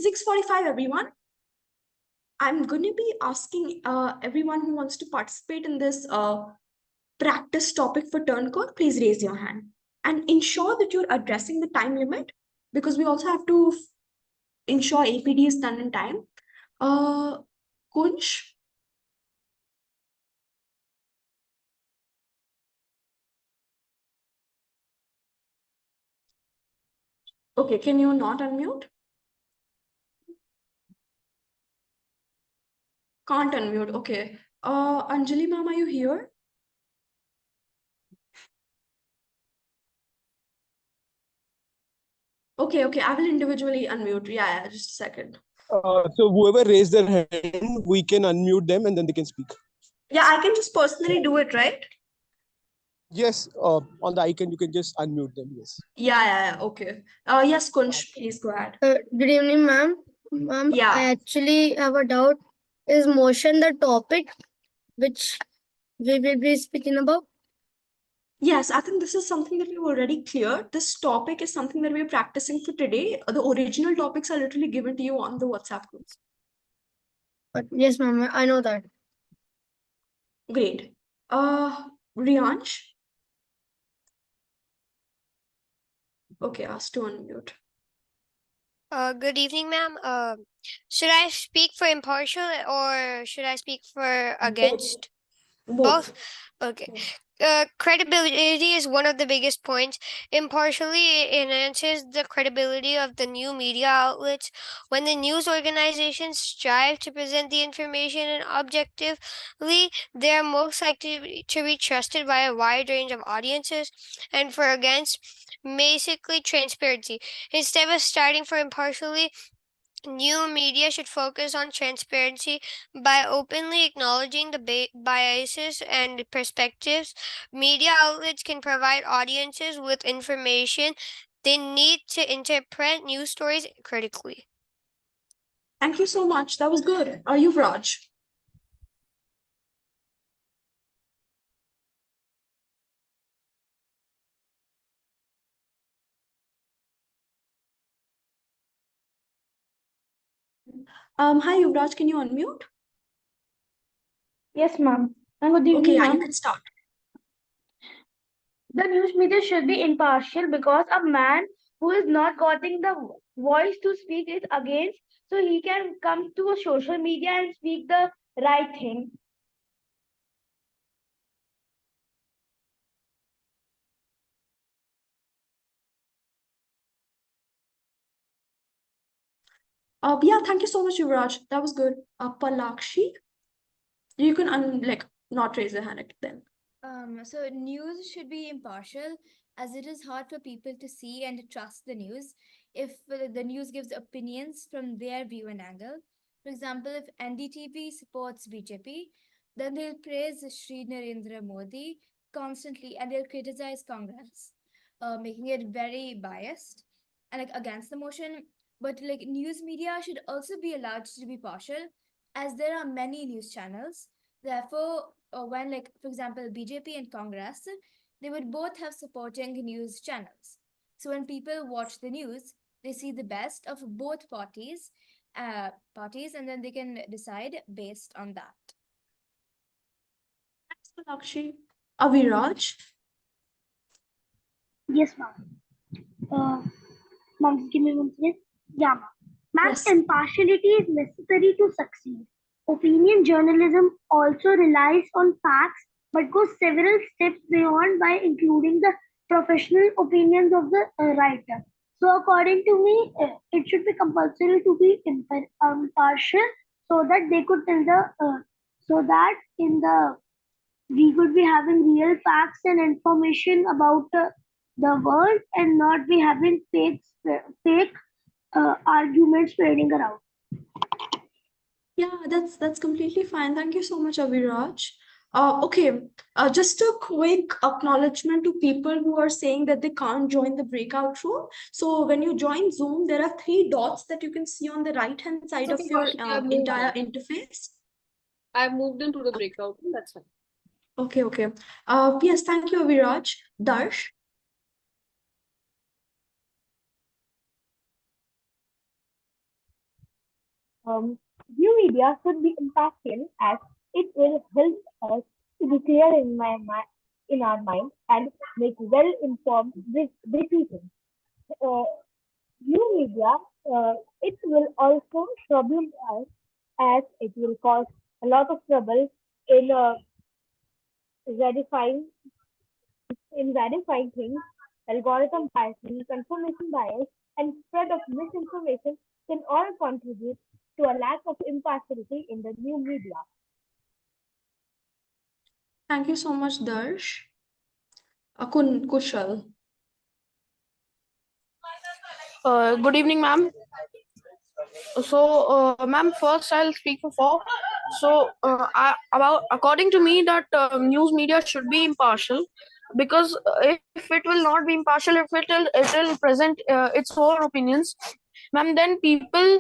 6:45, everyone. I'm going to be asking everyone who wants to participate in this practice topic for turn code, please raise your hand and ensure that you're addressing the time limit, because we also have to ensure APD is done in time. Kunsh? Okay, can you not unmute? Can't unmute. Okay. Anjali ma'am, are you here? Okay, I will individually unmute. Yeah, just a second. So whoever raised their hand, we can unmute them and then they can speak. Yeah, I can just personally do it, right? Yes, on the icon, you can just unmute them. Yes. Yeah, okay. Yes, Kunsh, please go ahead. Good evening, ma'am. Ma'am, Yeah. I actually have a doubt. Is motion the topic which we will be speaking about? Yes, I think this is something that we already cleared. This topic is something that we're practicing for today. The original topics are literally given to you on the WhatsApp group. But yes, ma'am, I know that. Great. Riansh? Okay, asked to unmute. Good evening, ma'am. Should I speak for impartial or should I speak for against? Both? Okay. Credibility is one of the biggest points. Impartially enhances the credibility of the new media outlets. When the news organizations strive to present the information and objectively, they are most likely to be trusted by a wide range of audiences. And for against, basically transparency. Instead of starting for impartially, new media should focus on transparency by openly acknowledging the biases and perspectives. Media outlets can provide audiences with information they need to interpret news stories critically. Thank you so much. That was good. Are you Raj? Hi, Yuvraj, can you unmute? Yes, ma'am. Good evening, Okay, yeah, you ma'am. can start. The news media should be impartial because a man who is not getting the voice to speak is against, so he can come to a social media and speak the right thing. Yeah, thank you so much, Yuvraj. That was good. Palakshi, you can not raise your hand then. So news should be impartial, as it is hard for people to see and to trust the news if the news gives opinions from their view and angle. For example, if NDTV supports BJP, then they'll praise Sri Narendra Modi constantly and they'll criticize Congress, making it very biased and against the motion. But news media should also be allowed to be partial, as there are many news channels. Therefore, when for example BJP and Congress, they would both have supporting news channels. So when people watch the news, they see the best of both parties, and then they can decide based on that. Thanks, Palakshi. Aviraj? Yes, ma'am. Ma'am, just give me 1 second. Yeah, ma'am. Ma'am, Yes. impartiality is necessary to succeed. Opinion journalism also relies on facts but goes several steps beyond by including the professional opinions of the writer. So, according to me, it should be compulsory to be impartial so that they could tell so that in the we could be having real facts and information about the world and not be having fake arguments spreading around. Yeah, that's completely fine. Thank you so much, Aviraj. Okay, just a quick acknowledgement to people who are saying that they can't join the breakout room. So when you join Zoom, there are 3 dots that you can see on the right-hand side of your entire interface. I've moved into the breakout room, that's fine. Okay. Yes, thank you, Aviraj. Darsh? New media should be impartial as it will help us to be clear in our mind and make well-informed decisions. Uh, New media, it will also trouble us as it will cause a lot of trouble in verifying verifying things. Algorithm biasing, confirmation bias, and spread of misinformation can all contribute to a lack of impartiality in the new media. Thank you so much, Darsh. Kushal. Good evening, ma'am. So, ma'am, first I'll speak for four. So, according to me, that news media should be impartial, because if it will not be impartial, if it will present its own opinions, ma'am, then people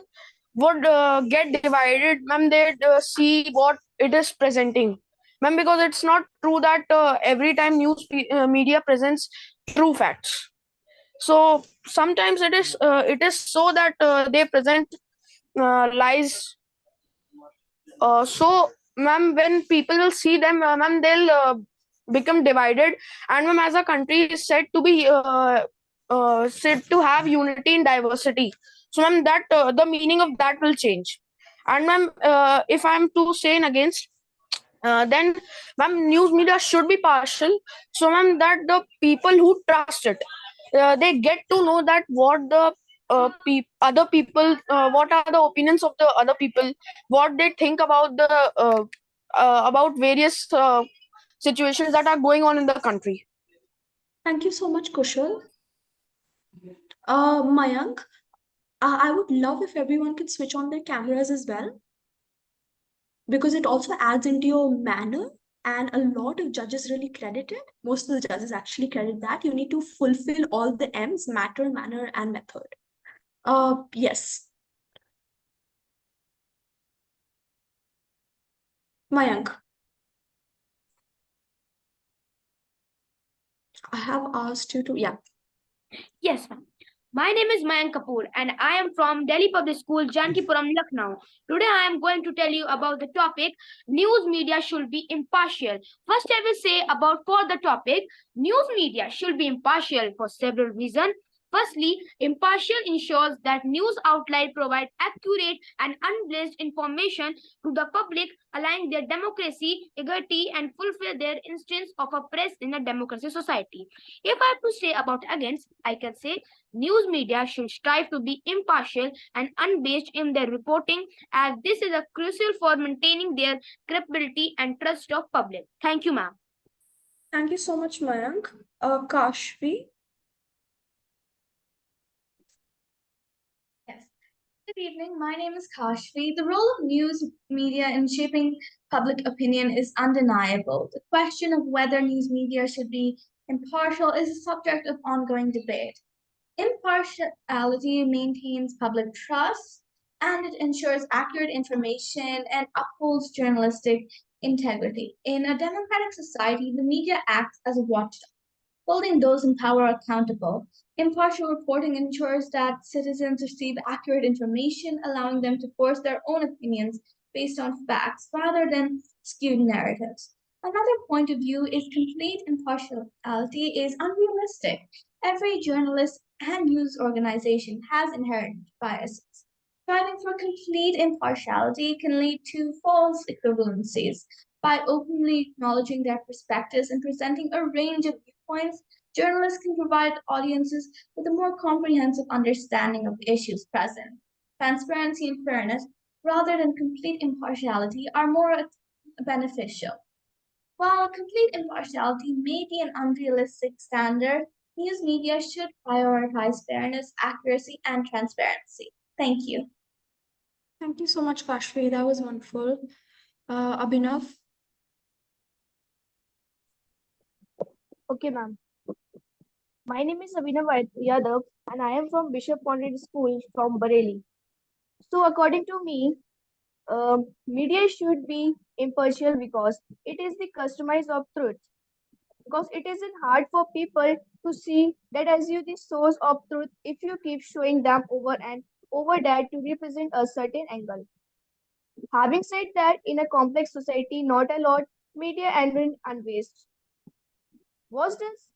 would get divided. Ma'am, they'd see what it is presenting, ma'am, because it's not true that every time media presents true facts. So sometimes it is so that they present lies. So, ma'am, when people will see them, ma'am, they'll become divided. And ma'am, as a country is said to have unity in diversity. So, ma'am, that the meaning of that will change. And ma'am, if I'm to say in against, then ma'am, news media should be partial. So, ma'am, that the people who trust it, they get to know that what the other people, what are the opinions of the other people, what they think about various situations that are going on in the country. Thank you so much, Kushal. Mayank, I would love if everyone could switch on their cameras as well, because it also adds into your manner, and a lot of judges really credit it. Most of the judges actually credit that. You need to fulfill all the M's: matter, manner, and method. Yes. Mayank, I have asked you to, yeah. Yes, ma'am. My name is Mayank Kapoor and I am from Delhi Public School, Jankipuram, Lucknow. Today I am going to tell you about the topic news media should be impartial. First I will say about for the topic news media should be impartial for several reasons. Firstly, impartial ensures that news outlets provide accurate and unbiased information to the public, allowing their democracy, equity, and fulfill their instance of a press in a democracy society. If I have to say about against, I can say news media should strive to be impartial and unbiased in their reporting, as this is a crucial for maintaining their credibility and trust of public. Thank you, ma'am. Thank you so much, Mayank. Kashvi. Yes. Good evening. My name is Kashvi. The role of news media in shaping public opinion is undeniable. The question of whether news media should be impartial is a subject of ongoing debate. Impartiality maintains public trust, and it ensures accurate information and upholds journalistic integrity. In a democratic society, the media acts as a watchdog, holding those in power accountable. Impartial reporting ensures that citizens receive accurate information, allowing them to force their own opinions based on facts rather than skewed narratives. Another point of view is complete impartiality is unrealistic. Every journalist and news organization has inherent biases. Striving for complete impartiality can lead to false equivalencies. By openly acknowledging their perspectives and presenting a range of viewpoints, journalists can provide audiences with a more comprehensive understanding of the issues present. Transparency and fairness, rather than complete impartiality, are more beneficial. While complete impartiality may be an unrealistic standard, news media should prioritize fairness, accuracy, and transparency. Thank you. Thank you so much, Kashvi. That was wonderful. Abhinav. Okay, ma'am. My name is Abhinav Yadav and I am from Bishop Conrad School from Bareilly. So according to me, media should be impartial because it is the customized of truth. Because it isn't hard for people to see that as you the source of truth if you keep showing them over and over that to represent a certain angle. Having said that, in a complex society, not a lot media and unwaste. Was this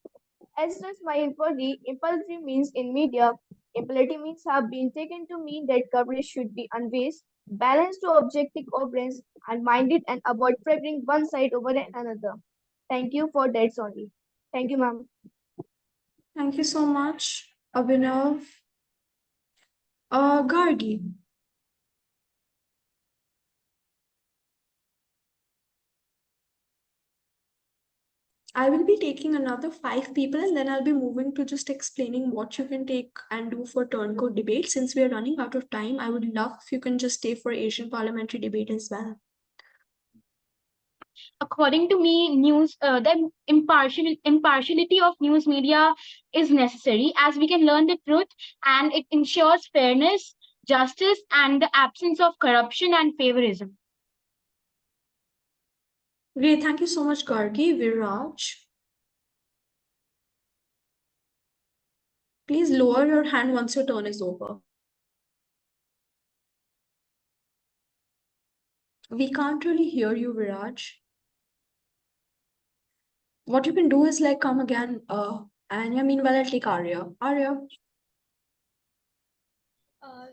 as does my inquiry, impulsive means in media, imperative means have been taken to mean that coverage should be unbiased, balanced to objective opinions, and minded and avoid favoring one side over another. Thank you for that, only. Thank you, ma'am. Thank you so much, Abhinav. Gargi. I will be taking another 5 people and then I'll be moving to just explaining what you can take and do for turncode debate. Since we are running out of time, I would love if you can just stay for Asian parliamentary debate as well. According to me, the impartiality of news media is necessary as we can learn the truth and it ensures fairness, justice, and the absence of corruption and favorism. Great, thank you so much, Gargi. Viraj. Please lower your hand once your turn is over. We can't really hear you, Viraj. What you can do is like come again, Anya. Meanwhile, I'll take Arya. Arya.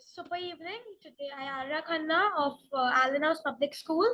Super evening. Today I Arya Khanna of Allen House Public School.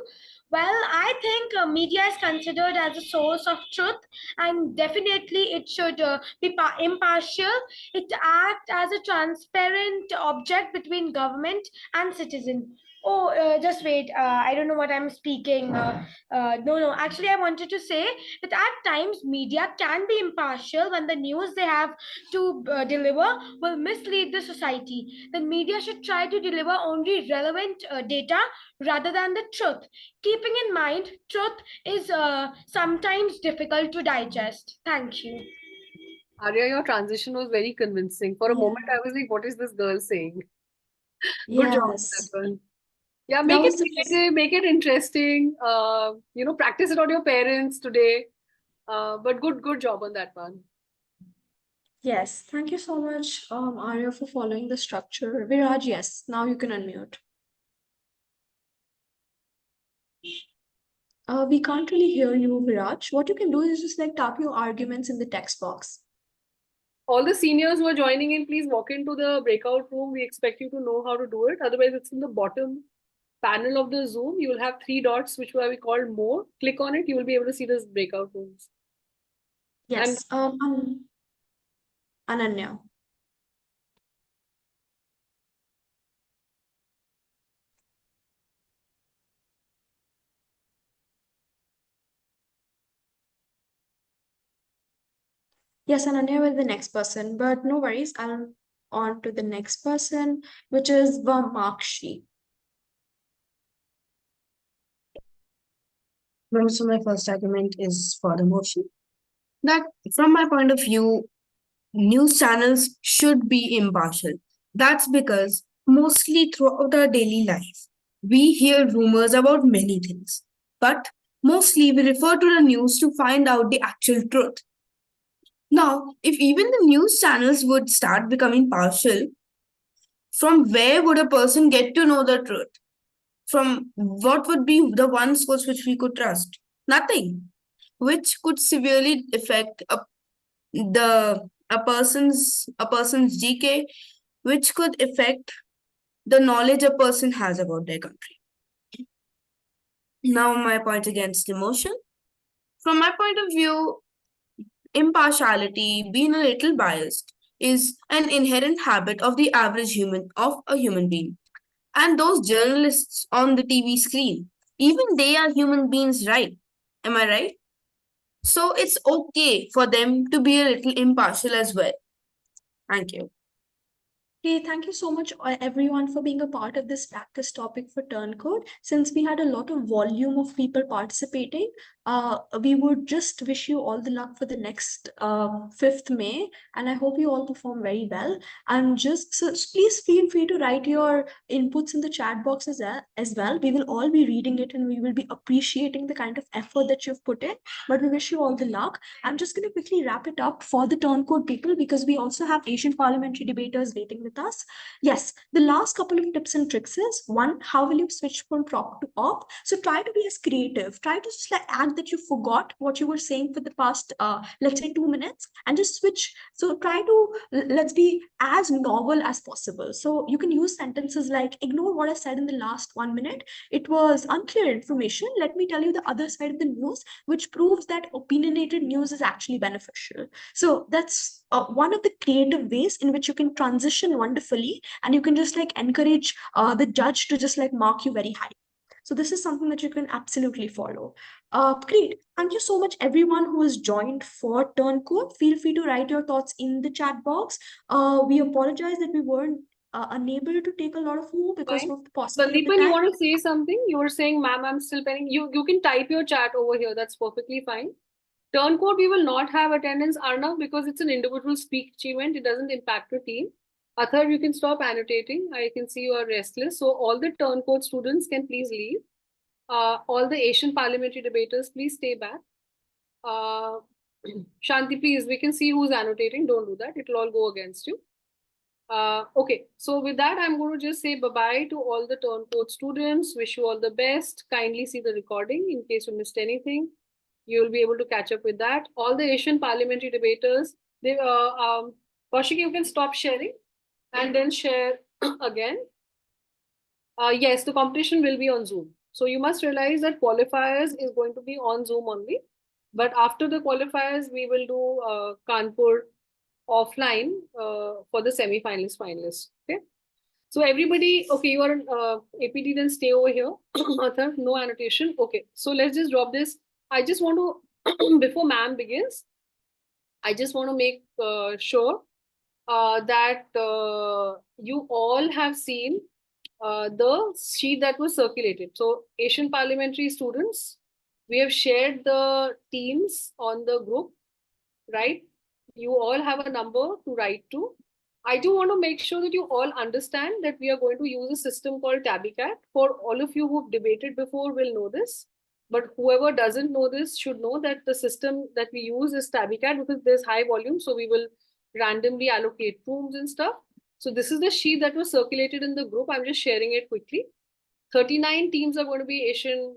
Well, I think media is considered as a source of truth, and definitely it should be impartial. It acts as a transparent object between government and citizen. Oh, just wait. I don't know what I'm speaking. No. Actually, I wanted to say that at times media can be impartial when the news they have to deliver will mislead the society. Then media should try to deliver only relevant data rather than the truth. Keeping in mind, truth is sometimes difficult to digest. Thank you. Arya, your transition was very convincing. For a moment, I was like, what is this girl saying? Good job, Stefan. Yeah, make it creative, make it interesting. Practice it on your parents today. But good job on that one. Yes, thank you so much, Arya, for following the structure. Viraj, yes, now you can unmute. We can't really hear you, Viraj. What you can do is just like type your arguments in the text box. All the seniors who are joining in, please walk into the breakout room. We expect you to know how to do it. Otherwise, it's in the bottom panel of the Zoom. You will have 3 dots, which will be called More. Click on it. You will be able to see this breakout rooms. Yes, Ananya. Yes, Ananya will be the next person, but no worries. I'll on to the next person, which is Vamakshi. So my first argument is for the motion. That from my point of view, news channels should be impartial. That's because mostly throughout our daily life, we hear rumors about many things, but mostly we refer to the news to find out the actual truth. Now, if even the news channels would start becoming partial, from where would a person get to know the truth? From what would be the one source which we could trust? Nothing, which could severely affect a person's GK, which could affect the knowledge a person has about their country. Now, my point against the motion. From my point of view, impartiality, being a little biased, is an inherent habit of the average human being. And those journalists on the TV screen, even they are human beings, right? Am I right? So it's okay for them to be a little impartial as well. Thank you. Okay, thank you so much, everyone, for being a part of this practice topic for Turncode. Since we had a lot of volume of people participating, we would just wish you all the luck for the next 5th May, and I hope you all perform very well. And so please feel free to write your inputs in the chat box as well. We will all be reading it, and we will be appreciating the kind of effort that you've put in. But we wish you all the luck. I'm just going to quickly wrap it up for the Turncode people because we also have Asian parliamentary debaters waiting with with us. Yes, the last couple of tips and tricks is one, how will you switch from prop to op? So try to be as creative. Try to just like act that you forgot what you were saying for the past, let's say 2 minutes, and just switch. So try to let's be as novel as possible. So you can use sentences like, ignore what I said in the last 1 minute. It was unclear information. Let me tell you the other side of the news, which proves that opinionated news is actually beneficial. So that's one of the creative ways in which you can transition wonderfully, and you can just like encourage the judge to just like mark you very high. So this is something that you can absolutely follow. Great. Thank you so much, everyone who has joined for Turncode. Feel free to write your thoughts in the chat box. We apologize that we weren't unable to take a lot of you because Fine. of the paucity of the Sandeepan, you time. want to say something? You were saying, ma'am, I'm still pending. You can type your chat over here. That's perfectly fine. Turncode, we will not have attendance, Arnav, because it's an individual speak achievement. It doesn't impact your team. Athar, you can stop annotating. I can see you are restless. So all the Turncode students can please leave. All the Asian parliamentary debaters, please stay back. Shanti, please, we can see who's annotating. Don't do that. It'll all go against you. Okay, so with that, I'm going to just say bye-bye to all the Turncode students. Wish you all the best. Kindly see the recording in case you missed anything. You'll be able to catch up with that. All the Asian parliamentary debaters, Kaushik, you can stop sharing and then share again. Yes, the competition will be on Zoom. So you must realize that qualifiers is going to be on Zoom only. But after the qualifiers, we will do Kanpur offline for the semi-finalists, finalists. Okay. So everybody, okay, you are APD, then stay over here. No annotation. Okay. So let's just drop this. I just want to, before ma'am begins, I just want to make sure that you all have seen the sheet that was circulated. So Asian parliamentary students, we have shared the teams on the group, right? You all have a number to write to. I do want to make sure that you all understand that we are going to use a system called TabbyCat. For all of you who've debated before will know this, but whoever doesn't know this should know that the system that we use is TabbyCat because there's high volume. So we will randomly allocate rooms and stuff. So this is the sheet that was circulated in the group. I'm just sharing it quickly. 39 teams are going to be Asian,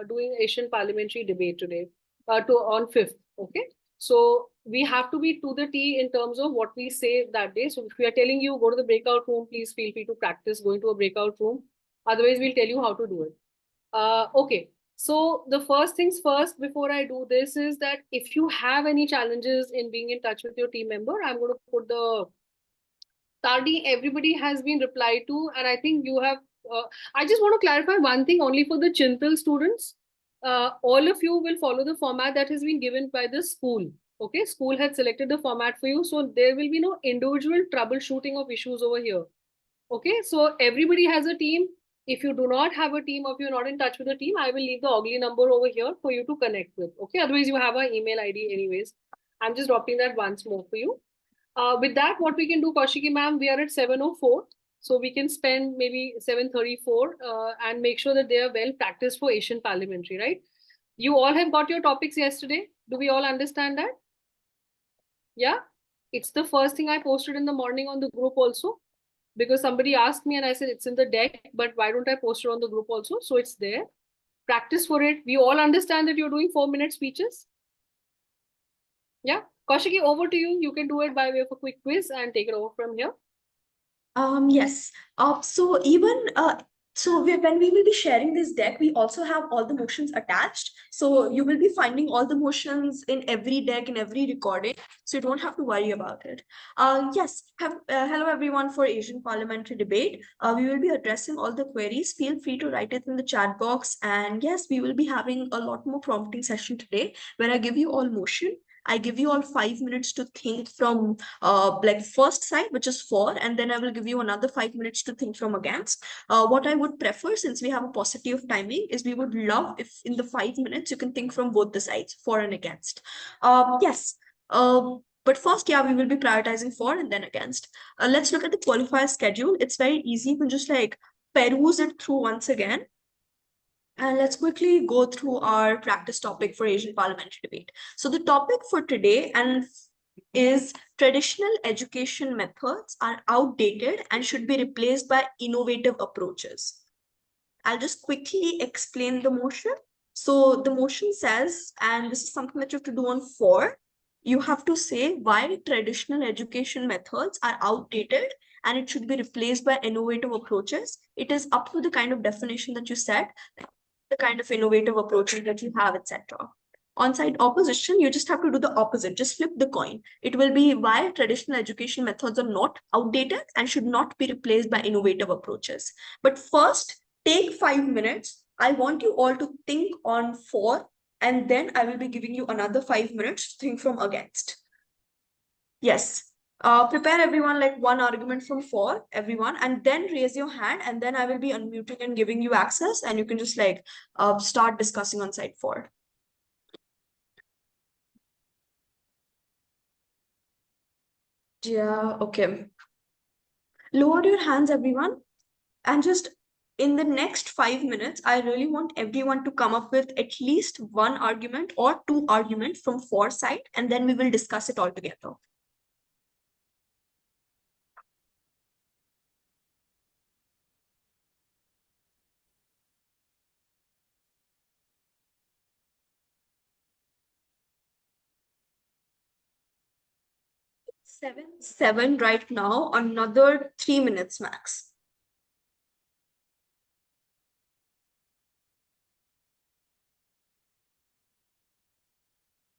doing Asian parliamentary debate today, on 5th. Okay. So we have to be to the T in terms of what we say that day. So if we are telling you go to the breakout room, please feel free to practice going to a breakout room. Otherwise, we'll tell you how to do it. Okay. So the first things first, before I do this, is that if you have any challenges in being in touch with your team member, I'm going to put the Tardi, everybody has been replied to, and I think you have. I just want to clarify one thing only for the Chintal students. All of you will follow the format that has been given by the school. Okay, school had selected the format for you, so there will be no individual troubleshooting of issues over here. Okay, so everybody has a team. If you do not have a team or if you're not in touch with a team, I will leave the Ogly number over here for you to connect with. Okay, otherwise you have our email ID anyways. I'm just dropping that once more for you. With that, what we can do, Kaushiki ma'am, we are at 7:04. So we can spend maybe 7:34 and make sure that they are well practiced for Asian parliamentary, right? You all have got your topics yesterday. Do we all understand that? Yeah, it's the first thing I posted in the morning on the group also, because somebody asked me and I said it's in the deck, but why don't I post it on the group also? So it's there. Practice for it. We all understand that you're doing 4-minute speeches. Yeah, Kaushiki, over to you. You can do it by way of a quick quiz and take it over from here. Yes. So even when we will be sharing this deck, we also have all the motions attached. So you will be finding all the motions in every deck, in every recording. So you don't have to worry about it. Yes. Hello everyone for Asian parliamentary debate. We will be addressing all the queries. Feel free to write it in the chat box. And yes, we will be having a lot more prompting session today where I give you all motion. I give you all 5 minutes to think from like first side, which is for, and then I will give you another 5 minutes to think from against. What I would prefer, since we have a paucity of timing, is we would love if in the 5 minutes you can think from both the sides, for and against. Yes. But first, yeah, we will be prioritizing for and then against. Let's look at the qualifier schedule. It's very easy. You can just like peruse it through once again. And let's quickly go through our practice topic for Asian parliamentary debate. So the topic for today is traditional education methods are outdated and should be replaced by innovative approaches. I'll just quickly explain the motion. So the motion says, and this is something that you have to do on 4, you have to say why traditional education methods are outdated and it should be replaced by innovative approaches. It is up to the kind of definition that you set, the kind of innovative approaches that you have, etc. On side opposition, you just have to do the opposite, just flip the coin. It will be why traditional education methods are not outdated and should not be replaced by innovative approaches. But first, take 5 minutes. I want you all to think on 4, and then I will be giving you another 5 minutes to think from against. Yes. Prepare everyone like one argument from 4, everyone, and then raise your hand, and then I will be unmuting and giving you access, and you can just like start discussing on side 4. Yeah, okay. Lower your hands, everyone. And just in the next 5 minutes, I really want everyone to come up with at least one argument or 2 arguments from 4 side, and then we will discuss it all together. Seven right now, another 3 minutes max.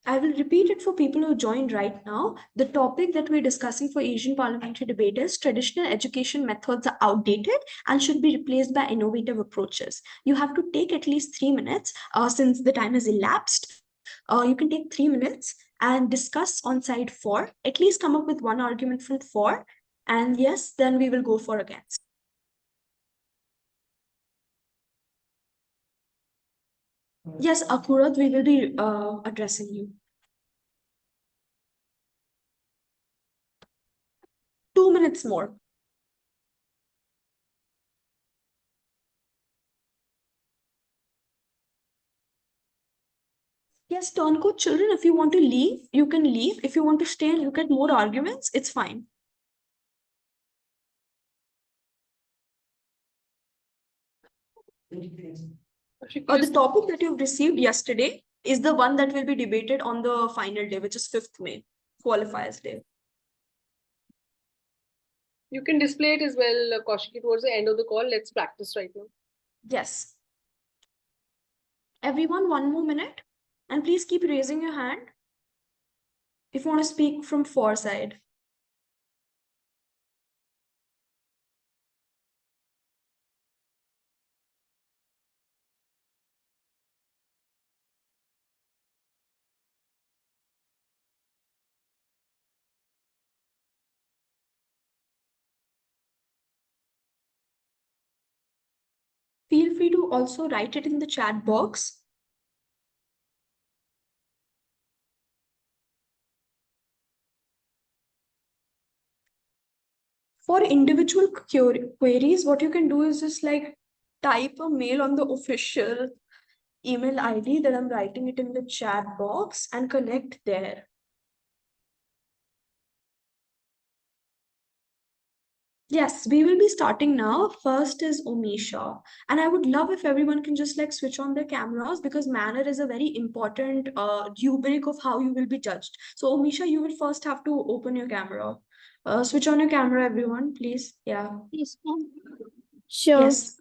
I will repeat it for people who joined right now. The topic that we're discussing for Asian parliamentary debate is traditional education methods are outdated and should be replaced by innovative approaches. You have to take at least 3 minutes since the time has elapsed. You can take 3 minutes and discuss on side 4. At least come up with one argument from 4. And yes, then we will go for against. Yes, Akurat, we will be addressing you. 2 minutes more. Yes, Turncoat children, if you want to leave, you can leave. If you want to stay and look at more arguments, it's fine. The topic that you've received yesterday is the one that will be debated on the final day, which is 5th May, qualifiers day. You can display it as well, Kaushiki, towards the end of the call. Let's practice right now. Yes. Everyone, 1 more minute. And please keep raising your hand if you want to speak from 4 side. Feel free to also write it in the chat box. For individual queries, what you can do is just like type a mail on the official email ID that I'm writing it in the chat box and connect there. Yes, we will be starting now. First is Omisha. And I would love if everyone can just like switch on their cameras because manner is a very important rubric of how you will be judged. So Omisha, you will first have to open your camera. Switch on your camera, everyone, please. Yeah. Yes, ma'am. Sure. Yes.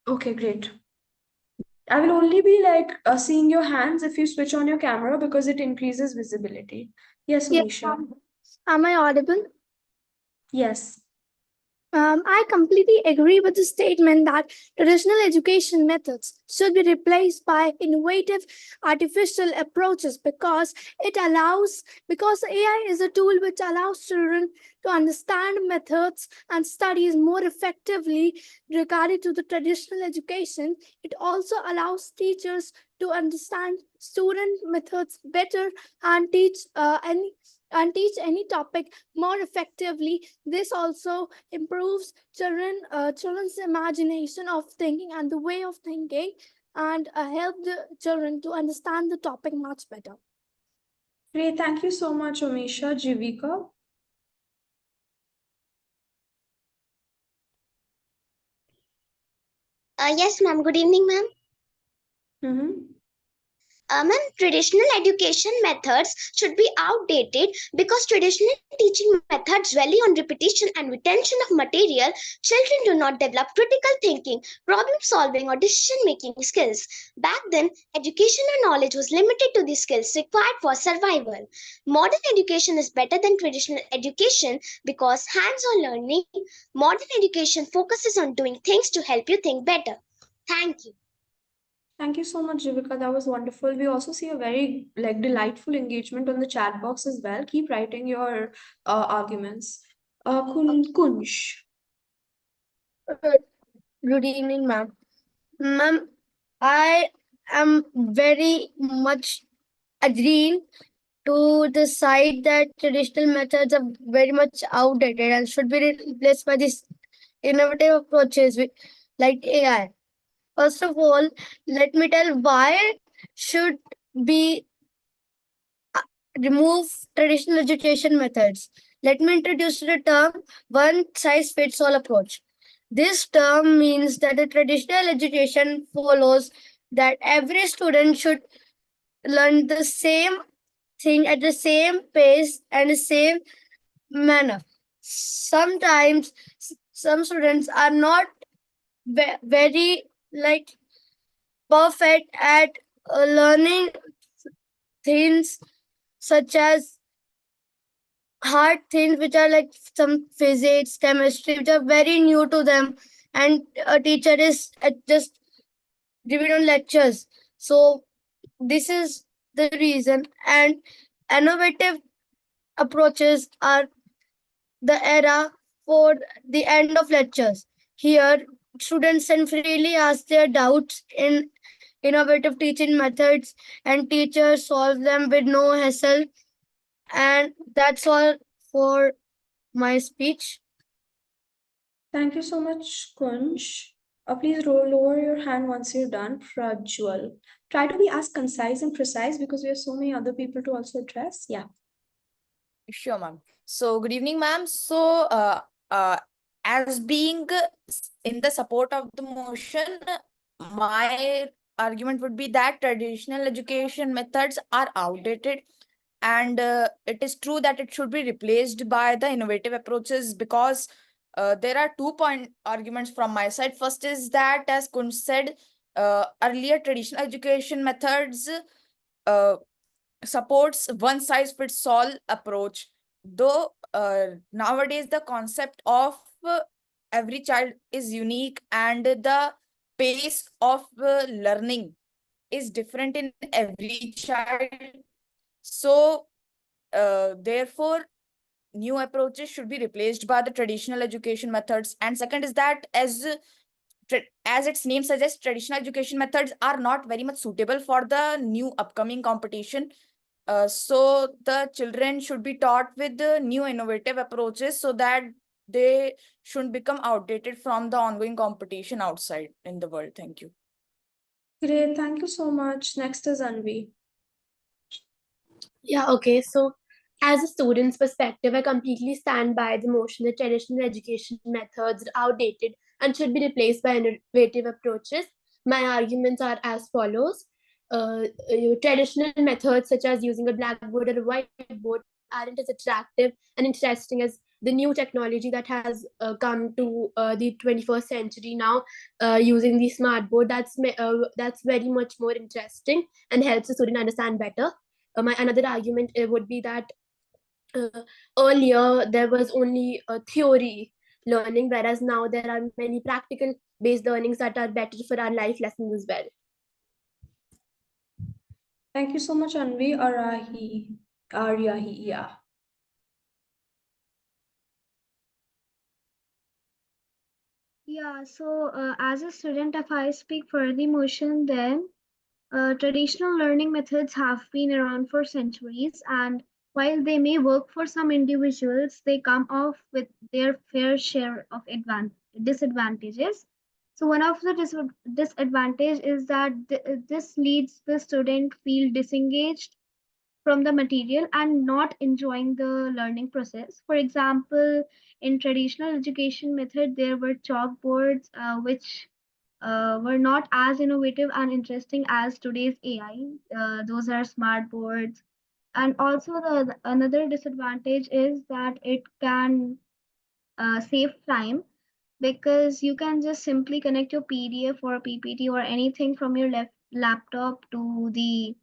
Okay, great. I will only be like seeing your hands if you switch on your camera because it increases visibility. Yes, Yes, Omisha. ma'am. Am I audible? Yes. I completely agree with the statement that traditional education methods should be replaced by innovative artificial approaches because AI is a tool which allows children to understand methods and studies more effectively regarding to the traditional education. It also allows teachers to understand student methods better and teach any topic more effectively. This also improves children's imagination of thinking and the way of thinking and help the children to understand the topic much better. Great. Thank you so much, Omisha. Jivika. Yes, ma'am. Good evening, ma'am. Ma'am, traditional education methods should be outdated because traditional teaching methods rely on repetition and retention of material. Children do not develop critical thinking, problem solving, or decision making skills. Back then, education and knowledge was limited to the skills required for survival. Modern education is better than traditional education because hands on learning. Modern education focuses on doing things to help you think better. Thank you. Thank you so much, Jivika. That was wonderful. We also see a very delightful engagement on the chat box as well. Keep writing your arguments. Kunsh. Good evening, ma'am. Ma'am, I am very much agreeing to the side that traditional methods are very much outdated and should be replaced by these innovative approaches like AI. First of all, let me tell why should be remove traditional education methods. Let me introduce the term one size fits all approach. This term means that the traditional education follows that every student should learn the same thing at the same pace and the same manner. Sometimes some students are not very perfect at learning things such as hard things which are like some physics, chemistry, which are very new to them, and a teacher is just giving on lectures. So this is the reason, and innovative approaches are the era for the end of lectures. Here, students can freely ask their doubts in innovative teaching methods, and teachers solve them with no hassle. And that's all for my speech. Thank you so much, Kunsh. Please lower your hand once you're done. Prajwal. Try to be as concise and precise because we have so many other people to also address. Yeah. Sure, ma'am. So, good evening, ma'am. As being in the support of the motion, my argument would be that traditional education methods are outdated, and it is true that it should be replaced by the innovative approaches because there are 2 point arguments from my side. First is that, as Kunj said, earlier traditional education methods uh, supports one size fits all approach, though nowadays the concept of every child is unique and the pace of learning is different in every child. So therefore new approaches should be replaced by the traditional education methods. And second is that, as its name suggests, traditional education methods are not very much suitable for the new upcoming competition. So the children should be taught with the new innovative approaches so that they shouldn't become outdated from the ongoing competition outside in the world. Thank you. Great. Thank you so much. Next is Anvi. Yeah, okay. So, as a student's perspective, I completely stand by the motion that traditional education methods are outdated and should be replaced by innovative approaches. My arguments are as follows. Traditional methods, such as using a blackboard or a whiteboard, aren't as attractive and interesting as the new technology that has come to the 21st century now, using the smart board. That's very much more interesting and helps the student understand better. My another argument would be that earlier there was only theory learning, whereas now there are many practical based learnings that are better for our life lessons as well. Thank you so much, Anvi. Aryahi, yeah. Yeah, so as a student, if I speak for the motion, then traditional learning methods have been around for centuries, and while they may work for some individuals, they come off with their fair share of disadvantages. So one of the disadvantage is that this leads the student feel disengaged from the material and not enjoying the learning process. For example, in traditional education method, there were chalkboards which were not as innovative and interesting as today's AI. Those are smart boards. And also the another disadvantage is that it can save time because you can just simply connect your PDF or PPT or anything from your laptop to the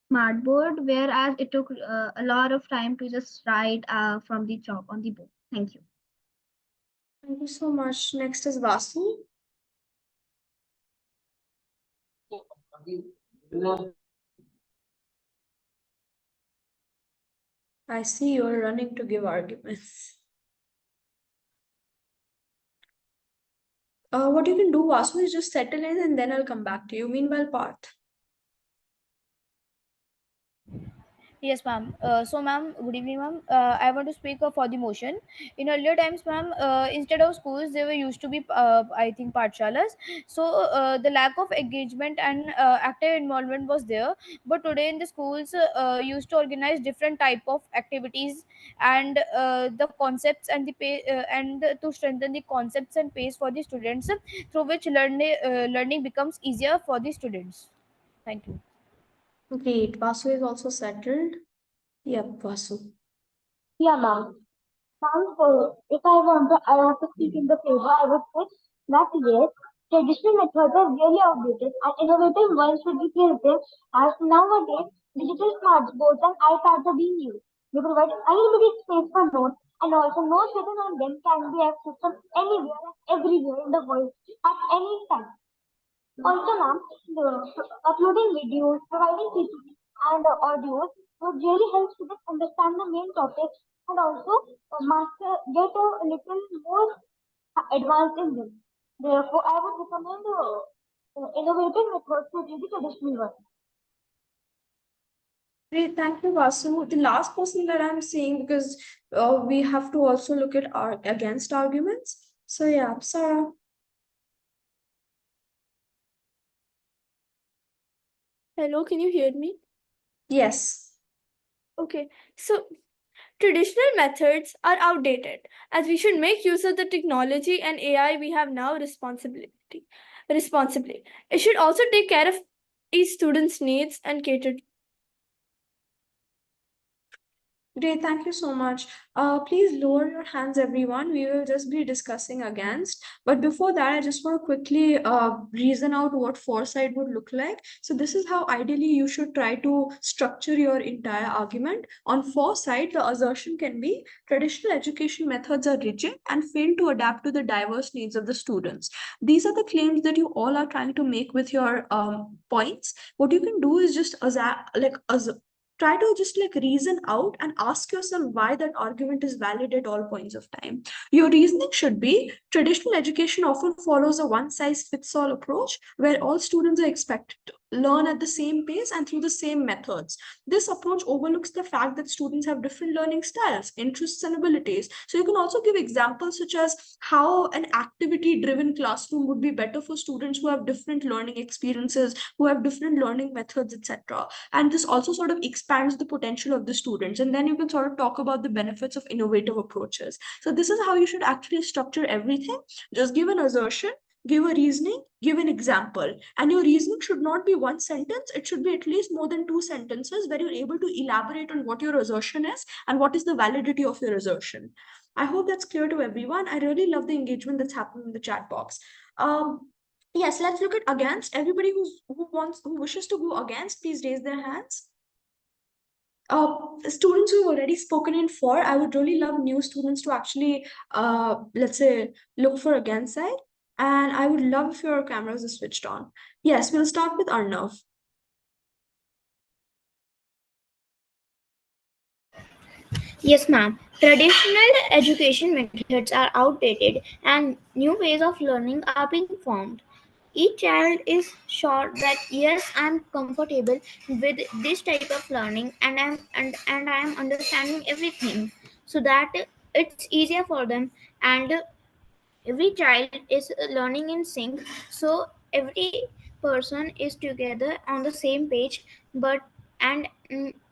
smart board, whereas it took a lot of time to just write from the chalk on the board. Thank you. Thank you so much. Next is Vasu. I see you're running to give arguments. What you can do, Vasu, is just settle in and then I'll come back to you. Meanwhile, Parth. Yes, ma'am. Ma'am, good evening, ma'am. I want to speak for the motion. In earlier times, ma'am, instead of schools, there were used to be, I think, pathshalas. So, the lack of engagement and active involvement was there. But today, in the schools, used to organize different type of activities and the concepts and the and to strengthen the concepts and pace for the students, through which learning becomes easier for the students. Thank you. Great. Vasu is also settled. Yep, Vasu. Yeah, ma'am. Ma'am, if I want to speak in the favor, I would say that yes, traditional methods are really outdated and innovative ones should be created as nowadays digital smart boards and iPads are being used. They provide unlimited space for notes and also notes written on them can be accessed from anywhere and everywhere in the world at any time. Also, ma'am, uploading videos, providing PPT and audios would really help students understand the main topics and also get a little more advanced in them. Therefore, I would recommend innovative methods to do the traditional work. Great, thank you, Vasu. The last person that I'm seeing, because we have to also look at against arguments. So yeah, Sarah. Hello, can you hear me? Yes. Okay, so traditional methods are outdated as we should make use of the technology and AI we have now responsibly. It should also take care of each student's needs and cater. Great, thank you so much. Please lower your hands, everyone. We will just be discussing against. But before that, I just want to quickly reason out what foresight would look like. So this is how ideally you should try to structure your entire argument. On foresight, the assertion can be traditional education methods are rigid and fail to adapt to the diverse needs of the students. These are the claims that you all are trying to make with your points. What you can do is just try to just reason out and ask yourself why that argument is valid at all points of time. Your reasoning should be traditional education often follows a one size fits all approach where all students are expected to learn at the same pace and through the same methods. This approach overlooks the fact that students have different learning styles, interests, and abilities. So you can also give examples such as how an activity driven classroom would be better for students who have different learning experiences, who have different learning methods, etc. And this also sort of expands the potential of the students, and then you can sort of talk about the benefits of innovative approaches. So this is how you should actually structure everything. Just give an assertion, give a reasoning, give an example, and your reasoning should not be one sentence. It should be at least more than two sentences where you're able to elaborate on what your assertion is and what is the validity of your assertion. I hope that's clear to everyone. I really love the engagement that's happening in the chat box. Yes, let's look at against. Everybody who wishes to go against, please raise their hands. Students who have already spoken in for, I would really love new students to actually, let's say, look for against side. And I would love if your cameras are switched on. Yes, we'll start with Arnav. Yes, ma'am. Traditional education methods are outdated and new ways of learning are being formed. Each child is sure that yes, I'm comfortable with this type of learning and I am understanding everything so that it's easier for them, and every child is learning in sync, so every person is together on the same page. But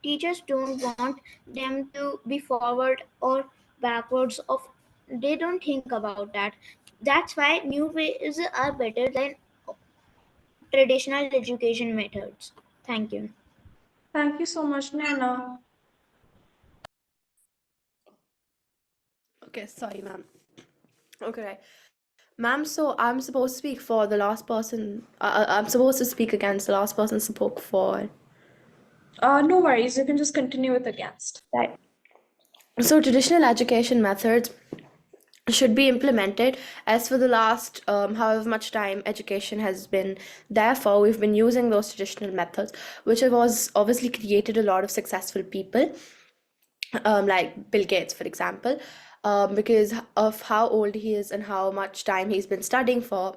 teachers don't want them to be forward or backwards of, they don't think about that. That's why new ways are better than traditional education methods. Thank you. Thank you so much, Naina. Okay, sorry, ma'am. Okay, right. Ma'am, so I'm supposed to speak for the last person. I'm supposed to speak against the last person spoke for. No worries, you can just continue with against. Right. So traditional education methods should be implemented. As for the last however much time education has been there for, we've been using those traditional methods, which was obviously created a lot of successful people, like Bill Gates, for example, because of how old he is and how much time he's been studying for.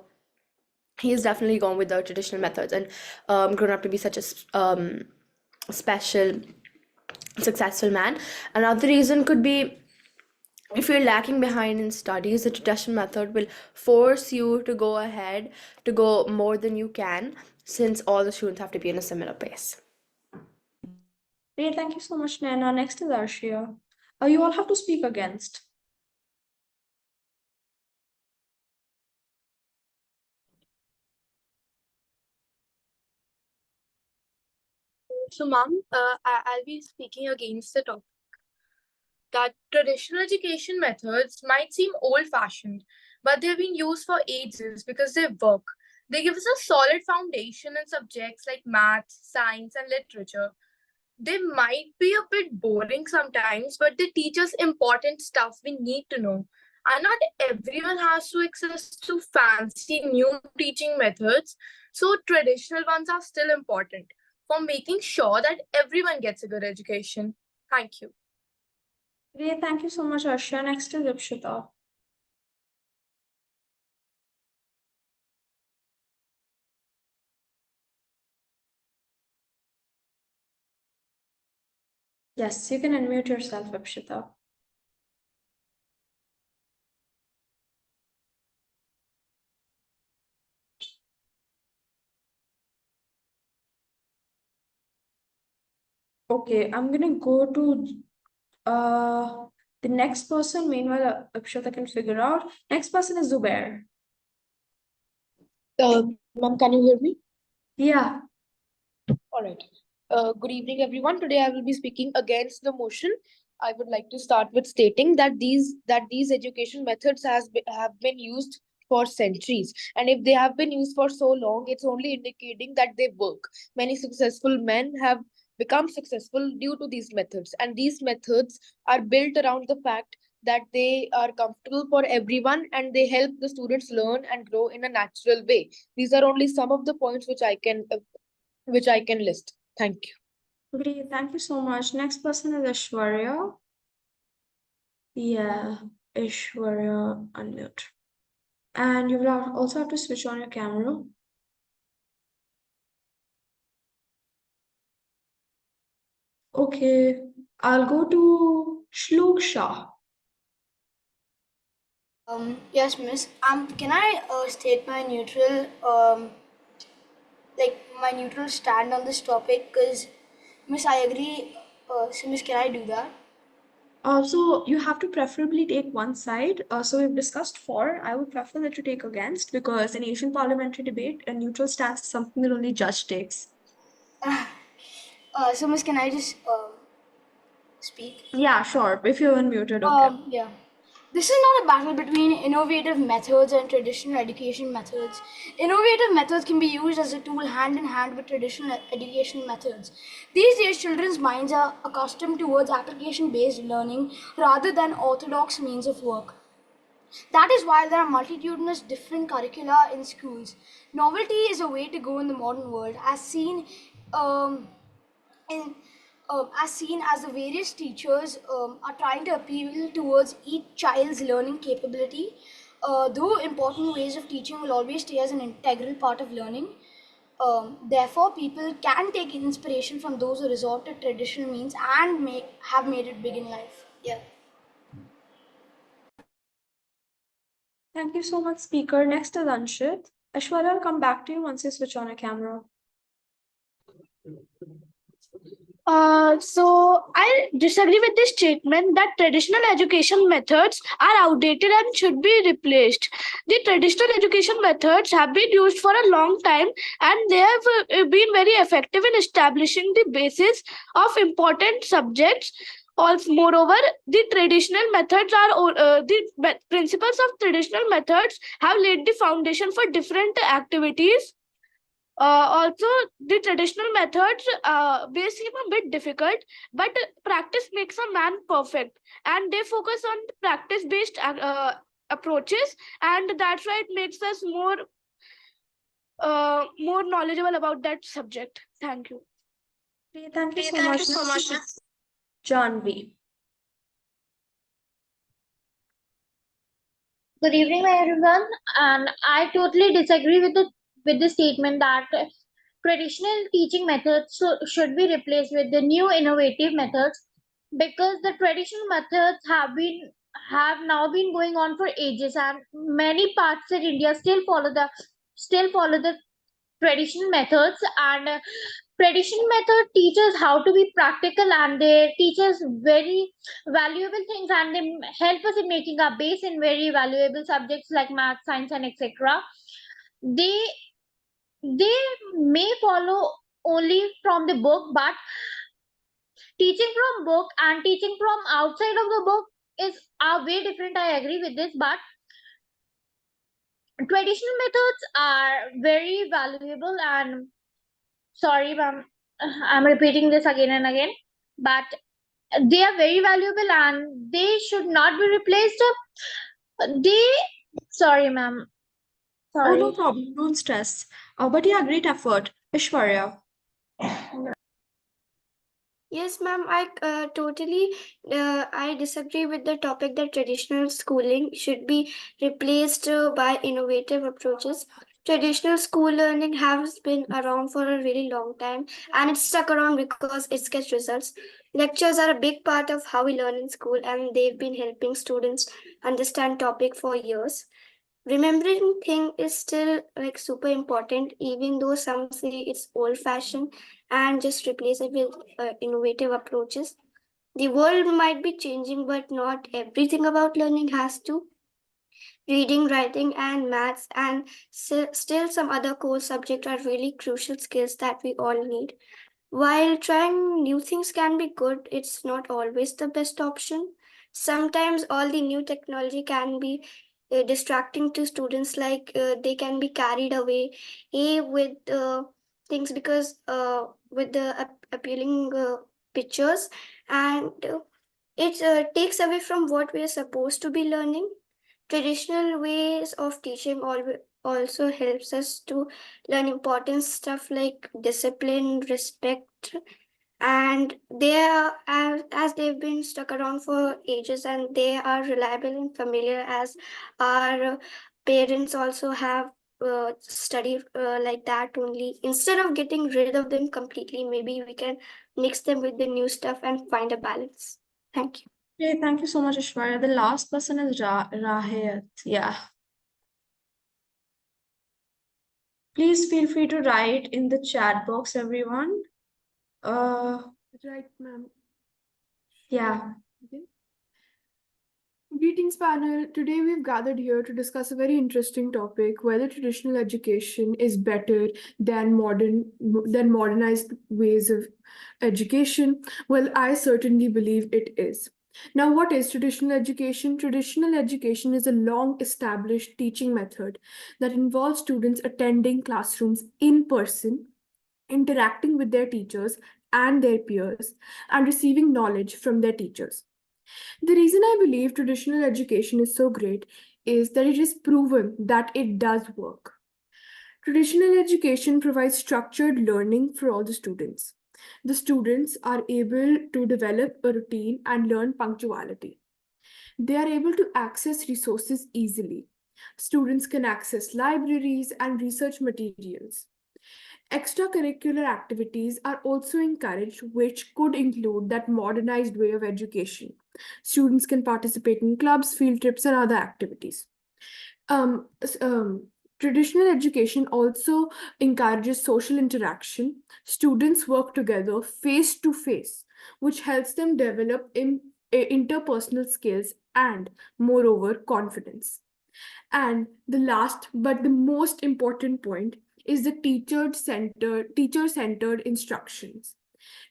He's definitely gone with the traditional methods and grown up to be such a special, successful man. Another reason could be, if you're lacking behind in studies, the traditional method will force you to go ahead, to go more than you can, since all the students have to be in a similar pace. Great, thank you so much, Naina. Next is Arshia. You all have to speak against. So, ma'am, I'll be speaking against the topic that traditional education methods might seem old-fashioned, but they've been used for ages because they work. They give us a solid foundation in subjects like math, science, and literature. They might be a bit boring sometimes, but they teach us important stuff we need to know. And not everyone has to access to fancy new teaching methods, so traditional ones are still important for making sure that everyone gets a good education. Thank you. Great, thank you so much, Arshia. Next is Ipshita. Yes, you can unmute yourself, Ipshita. Okay, I'm gonna go to the next person. Meanwhile, Ipshita can figure out. Next person is Zubair. Ma'am, can you hear me? Yeah. All right. Good evening, everyone. Today I will be speaking against the motion. I would like to start with stating that these education methods have been used for centuries, and if they have been used for so long, it's only indicating that they work. Many successful men have become successful due to these methods, and these methods are built around the fact that they are comfortable for everyone and they help the students learn and grow in a natural way. These are only some of the points which I can list. Thank you. Great, thank you so much. Next person is Aishwarya. Yeah, Aishwarya, unmute. And you will also have to switch on your camera. Okay, I'll go to Shlok Shah. Yes, miss. Can I state my neutral, like my neutral stand on this topic? Because, miss, I agree. So, miss, can I do that? So you have to preferably take one side. So we've discussed four. I would prefer that you take against, because in Asian parliamentary debate, a neutral stance is something that only judge takes. So, miss, can I just speak? Yeah, sure. If you're unmuted, okay. Yeah. This is not a battle between innovative methods and traditional education methods. Innovative methods can be used as a tool hand in hand with traditional education methods. These days, children's minds are accustomed towards application-based learning rather than orthodox means of work. That is why there are multitudinous different curricula in schools. Novelty is a way to go in the modern world, as seen as the various teachers are trying to appeal towards each child's learning capability. Though important ways of teaching will always stay as an integral part of learning. Therefore, people can take inspiration from those who resort to traditional means and have made it big in life. Yeah. Thank you so much, speaker. Next is Anshit. Aishwarya, I'll come back to you once you switch on your camera. So I disagree with this statement that traditional education methods are outdated and should be replaced. The traditional education methods have been used for a long time and they have been very effective in establishing the basis of important subjects. Also, moreover, the traditional methods are principles of traditional methods have laid the foundation for different activities. Also, the traditional methods may seem a bit difficult, but practice makes a man perfect, and they focus on practice-based approaches, and that's why it makes us more knowledgeable about that subject. Thank you. Okay, thank you so much. John B. Good evening, everyone. And I totally disagree with the statement that traditional teaching methods should be replaced with the new innovative methods, because the traditional methods have now been going on for ages, and many parts in India still follow the traditional methods. And traditional method teaches how to be practical, and they teach us very valuable things, and they help us in making our base in very valuable subjects like math, science, and etc. They may follow only from the book, but teaching from book and teaching from outside of the book are way different. I agree with this, but traditional methods are very valuable. And sorry, ma'am, I'm repeating this again and again, but they are very valuable and they should not be replaced. Sorry, ma'am. Oh, no Sorry. problem. Don't stress. But yeah, great effort. Ishwarya. Yes, ma'am, I disagree with the topic that traditional schooling should be replaced by innovative approaches. Traditional school learning has been around for a really long time and it's stuck around because it gets results. Lectures are a big part of how we learn in school and they've been helping students understand topic for years. Remembering thing is still like super important, even though some say it's old fashioned and just replace it with innovative approaches. The world might be changing, but not everything about learning has to. Reading, writing, and maths, and still some other core subjects are really crucial skills that we all need. While trying new things can be good, it's not always the best option. Sometimes all the new technology can be distracting to students, like they can be carried away with things because with the appealing pictures, and it takes away from what we are supposed to be learning. Traditional ways of teaching also helps us to learn important stuff like discipline, respect, and they are as they've been stuck around for ages and they are reliable and familiar, as our parents also have studied like that only. Instead of getting rid of them completely, maybe we can mix them with the new stuff and find a balance. Thank you. Okay, thank you so much, Ishwarya. The last person is Rahayat. Yeah. Please feel free to write in the chat box, everyone. Right, ma'am. Yeah. Okay. Greetings, panel. Today we've gathered here to discuss a very interesting topic: whether traditional education is better than modernized ways of education. Well, I certainly believe it is. Now, what is traditional education? Traditional education is a long-established teaching method that involves students attending classrooms in person, interacting with their teachers and their peers, and receiving knowledge from their teachers. The reason I believe traditional education is so great is that it is proven that it does work. Traditional education provides structured learning for all the students. The students are able to develop a routine and learn punctuality. They are able to access resources easily. Students can access libraries and research materials. Extracurricular activities are also encouraged, which could include that modernized way of education. Students can participate in clubs, field trips, and other activities. Traditional education also encourages social interaction. Students work together face to face, which helps them develop interpersonal skills and, moreover, confidence. And the last but the most important point is the teacher-centered instructions.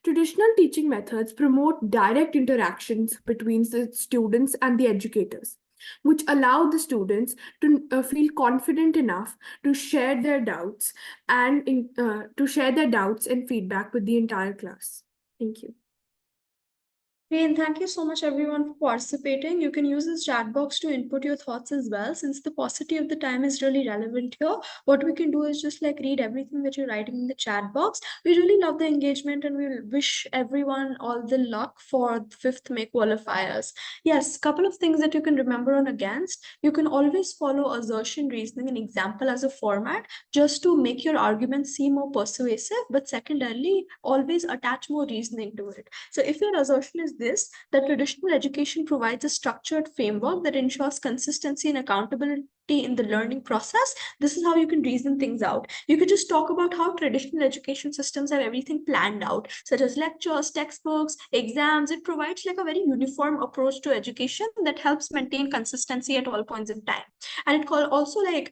Traditional teaching methods promote direct interactions between the students and the educators, which allow the students to feel confident enough to share their doubts and feedback with the entire class. Thank you. Okay, and thank you so much everyone for participating. You can use this chat box to input your thoughts as well. Since the paucity of the time is really relevant here, what we can do is just like read everything that you're writing in the chat box. We really love the engagement and we wish everyone all the luck for the 5th May qualifiers. Yes, couple of things that you can remember on against. You can always follow assertion, reasoning, and example as a format just to make your argument seem more persuasive. But secondarily, always attach more reasoning to it. So if your assertion is this, that traditional education provides a structured framework that ensures consistency and accountability in the learning process, this is how you can reason things out. You could just talk about how traditional education systems have everything planned out, such as lectures, textbooks, exams. It provides like a very uniform approach to education that helps maintain consistency at all points in time. And it also like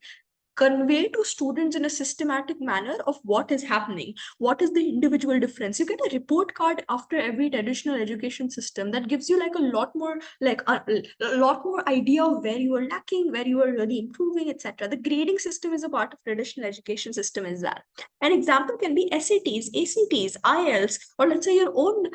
convey to students in a systematic manner of what is happening, what is the individual difference. You get a report card after every traditional education system that gives you like a lot more idea of where you are lacking, where you are really improving, etc. The grading system is a part of traditional education system as well. An example can be SATs, ACTs, IELTS, or let's say your own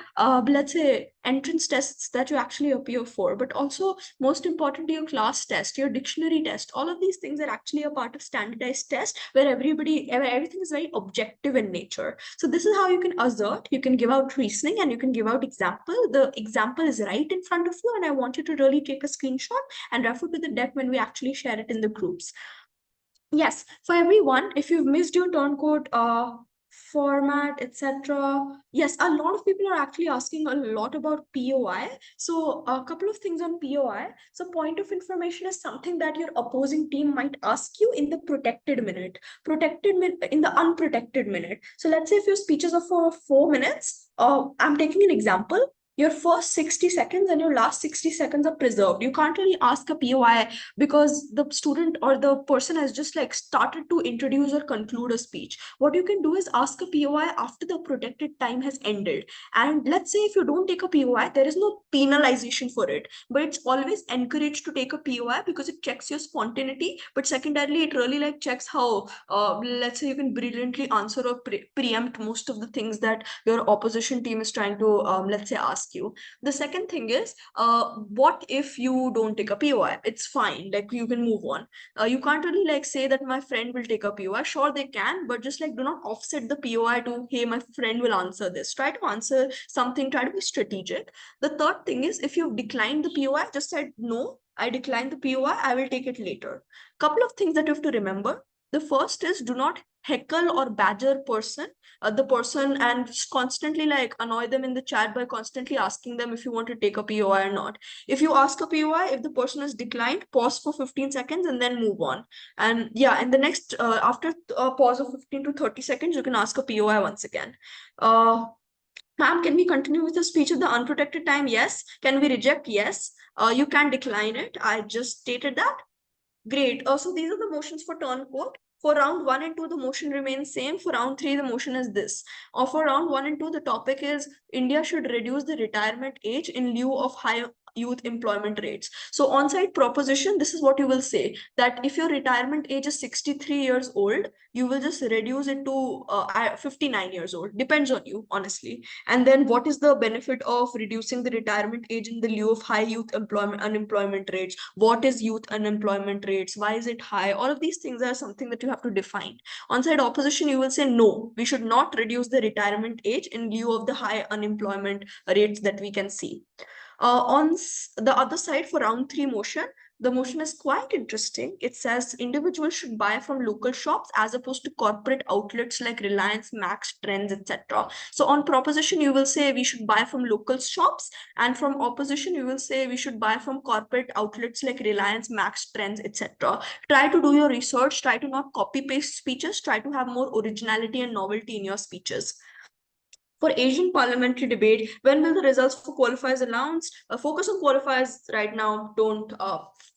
entrance tests that you actually appear for, but also most importantly your class test, your dictionary test. All of these things are actually a part of standardized test where everything is very objective in nature. So this is how you can assert, you can give out reasoning, and you can give out example. The example is right in front of you, and I want you to really take a screenshot and refer to the deck when we actually share it in the groups. Yes, for everyone, if you've missed your turn code format, etc. Yes, a lot of people are actually asking a lot about POI. So a couple of things on POI. So point of information is something that your opposing team might ask you in the protected minute, in the unprotected minute. So let's say if your speeches are for 4 minutes, I'm taking an example. Your first 60 seconds and your last 60 seconds are preserved. You can't really ask a POI because the student or the person has just like started to introduce or conclude a speech. What you can do is ask a POI after the protected time has ended. And let's say if you don't take a POI, there is no penalization for it, but it's always encouraged to take a POI because it checks your spontaneity. But secondarily, it really like checks how, let's say you can brilliantly answer or preempt most of the things that your opposition team is trying to, let's say, ask you. The second thing is, what if you don't take a POI? It's fine, like you can move on. You can't really like say that my friend will take a POI. Sure, they can, but just like do not offset the POI to, hey, my friend will answer this. Try to answer something, try to be strategic. The third thing is, if you've declined the POI, just said, no, I declined the POI, I will take it later. Couple of things that you have to remember. The first is, do not heckle or badger the person and constantly like annoy them in the chat by constantly asking them if you want to take a POI or not. If you ask a POI, if the person has declined, pause for 15 seconds and then move on. And yeah, and the next, after a pause of 15 to 30 seconds, you can ask a POI once again. Ma'am, can we continue with the speech at the unprotected time? Yes. Can we reject? Yes. You can decline it. I just stated that. Great. So these are the motions for turn quote. For round 1 and 2, the motion remains same. For round 3, the motion is this. For round 1 and 2, the topic is India should reduce the retirement age in lieu of high youth employment rates. So on-site proposition, this is what you will say, that if your retirement age is 63 years old, you will just reduce it to 59 years old. Depends on you, honestly. And then what is the benefit of reducing the retirement age in the lieu of high youth unemployment rates? What is youth unemployment rates? Why is it high? All of these things are something that you have to define. On-site opposition, you will say, no, we should not reduce the retirement age in lieu of the high unemployment rates that we can see. On the other side, for round 3 motion, The motion is quite interesting. It says individuals should buy from local shops as opposed to corporate outlets like Reliance, Max, Trends, etc. So on proposition, you will say we should buy from local shops, and from opposition, you will say we should buy from corporate outlets like Reliance, Max, Trends, etc. Try to do your research, try to not copy paste speeches, try to have more originality and novelty in your speeches. For Asian parliamentary debate, when will the results for qualifiers announced? Focus on qualifiers right now. Don't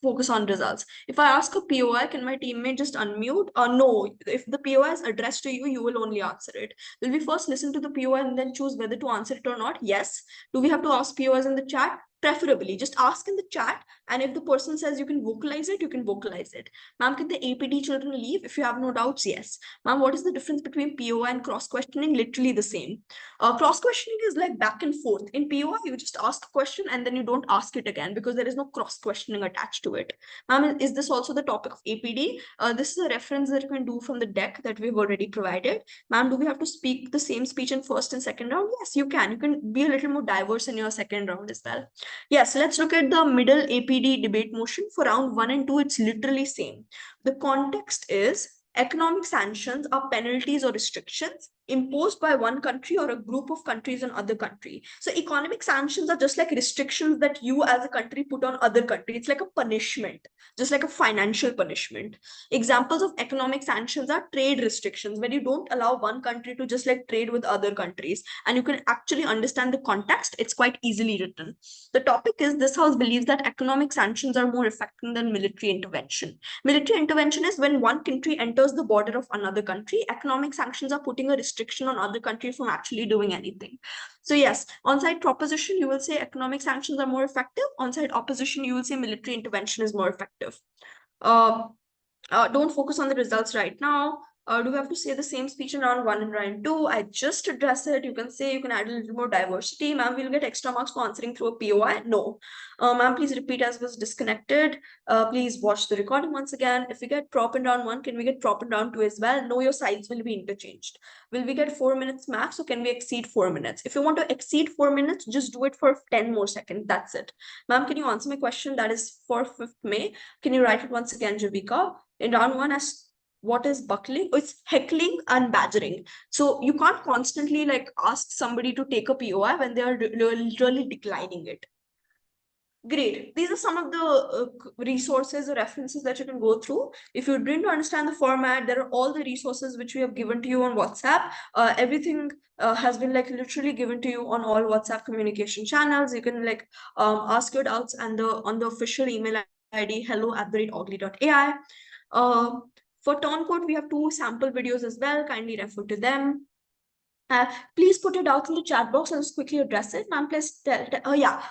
focus on results. If I ask a POI, can my teammate just unmute? No, if the POI is addressed to you, you will only answer it. Will we first listen to the POI and then choose whether to answer it or not? Yes. Do we have to ask POIs in the chat? Preferably, just ask in the chat, and if the person says you can vocalize it, you can vocalize it. Ma'am, can the APD children leave? If you have no doubts, yes. Ma'am, what is the difference between POI and cross-questioning? Literally the same. Cross-questioning is like back and forth. In POI, you just ask a question and then you don't ask it again because there is no cross-questioning attached to it. Ma'am, is this also the topic of APD? This is a reference that you can do from the deck that we've already provided. Ma'am, do we have to speak the same speech in first and second round? Yes, you can. You can be a little more diverse in your second round as well. Yes, let's look at the middle APD debate motion. For round 1 and 2, it's literally same. The context is economic sanctions are penalties or restrictions imposed by one country or a group of countries on other country. So economic sanctions are just like restrictions that you as a country put on other country. It's like a punishment, just like a financial punishment. Examples of economic sanctions are trade restrictions, where you don't allow one country to just like trade with other countries, and you can actually understand the context. It's quite easily written. The topic is this house believes that economic sanctions are more effective than military intervention. Military intervention is when one country enters the border of another country. Economic sanctions are putting a restriction on other countries from actually doing anything. So yes, on-side proposition, you will say economic sanctions are more effective. On-side opposition, you will say military intervention is more effective. Don't focus on the results right now. Do we have to say the same speech in round 1 and round 2? I just address it. You can say, you can add a little more diversity. Ma'am, we'll get extra marks for answering through a POI. No. Ma'am, please repeat as was disconnected. Please watch the recording once again. If we get prop in round 1, can we get prop in round 2 as well? No, your sides will be interchanged. Will we get 4 minutes max, or can we exceed 4 minutes? If you want to exceed 4 minutes, just do it for 10 more seconds. That's it. Ma'am, can you answer my question? That is for 5th May. Can you write it once again, Javika? In round 1, as what is buckling? Oh, it's heckling and badgering. So you can't constantly like ask somebody to take a POI when they are literally declining it. Great. These are some of the resources or references that you can go through. If you didn't understand the format, there are all the resources which we have given to you on WhatsApp. Everything has been like literally given to you on all WhatsApp communication channels. You can like ask your doubts and on the official email ID hello@ogly.ai. For Toncode, we have 2 sample videos as well. Kindly refer to them. Please put your doubts in the chat box and just quickly address it. Ma'am, please tell,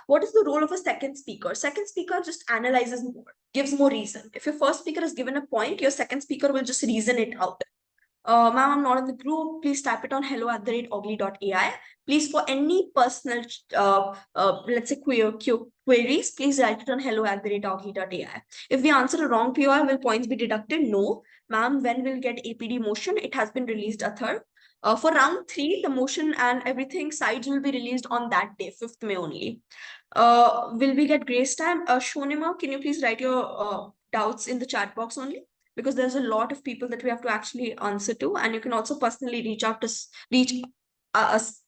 what is the role of a second speaker? Second speaker just analyzes more, gives more reason. If your first speaker is given a point, your second speaker will just reason it out. Ma'am, I'm not in the group. Please type it on hello@ogly.ai. Please, for any personal, let's say queries, please write it on hello@ogly.ai. If we answer a wrong POI, will points be deducted? No. Ma'am, when will get APD motion? It has been released a third. For round 3, the motion and everything sides will be released on that day, 5th May only. Will we get grace time? Shonima, can you please write your doubts in the chat box only? Because there's a lot of people that we have to actually answer to, and you can also personally reach us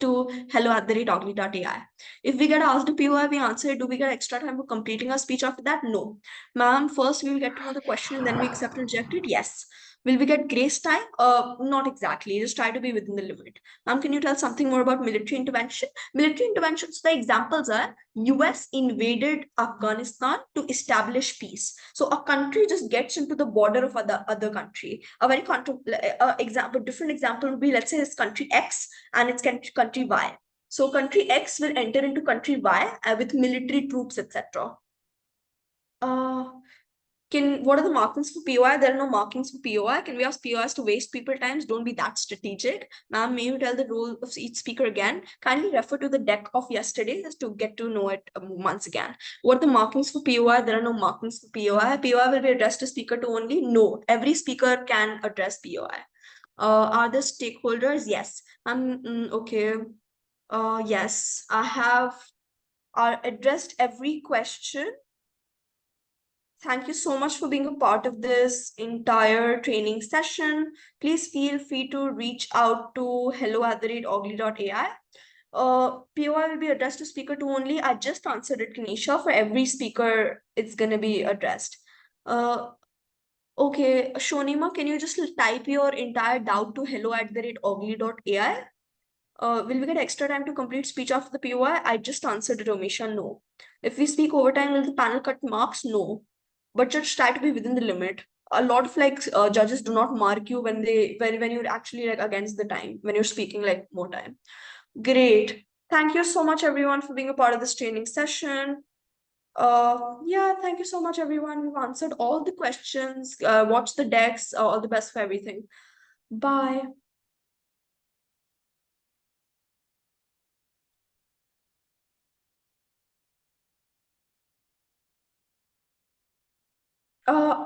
to hello@ogly.ai. If we get asked a POI, we answer it. Do we get extra time for completing our speech after that? No. Ma'am, first we will get to know the question and then we accept and reject it. Yes. Will we get grace time? Not exactly. Just try to be within the limit. Ma'am, can you tell something more about military intervention? Military interventions, the examples are US invaded Afghanistan to establish peace. So a country just gets into the border of other country. A very different example would be, let's say it's country X and it's country Y. So country X will enter into country Y with military troops, etc. What are the markings for POI? There are no markings for POI. Can we ask POIs to waste people times? Don't be that strategic. Ma'am, may you tell the role of each speaker again? Kindly refer to the deck of yesterday just to get to know it once again. What are the markings for POI? There are no markings for POI. POI will be addressed to speaker 2 only? No. Every speaker can address POI. Are there stakeholders? Yes. Okay. Yes, I have addressed every question. Thank you so much for being a part of this entire training session. Please feel free to reach out to hello@ogly.ai. POI will be addressed to speaker 2 only. I just answered it, Kanisha. For every speaker, it's going to be addressed. Okay, Shonima, can you just type your entire doubt to hello@ogly.ai? Will we get extra time to complete speech after the POI? I just answered it, Omisha, no. If we speak overtime, will the panel cut marks? No. But just try to be within the limit. A lot of judges do not mark you when you're actually like against the time, when you're speaking like more time. Great. Thank you so much everyone for being a part of this training session. Yeah, thank you so much everyone. We've answered all the questions. Watch the decks. All the best for everything. Bye.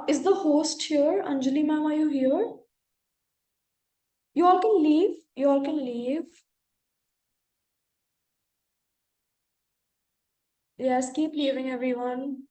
Is the host here? Anjali ma'am, are you here? You all can leave. You all can leave. Yes, keep leaving everyone.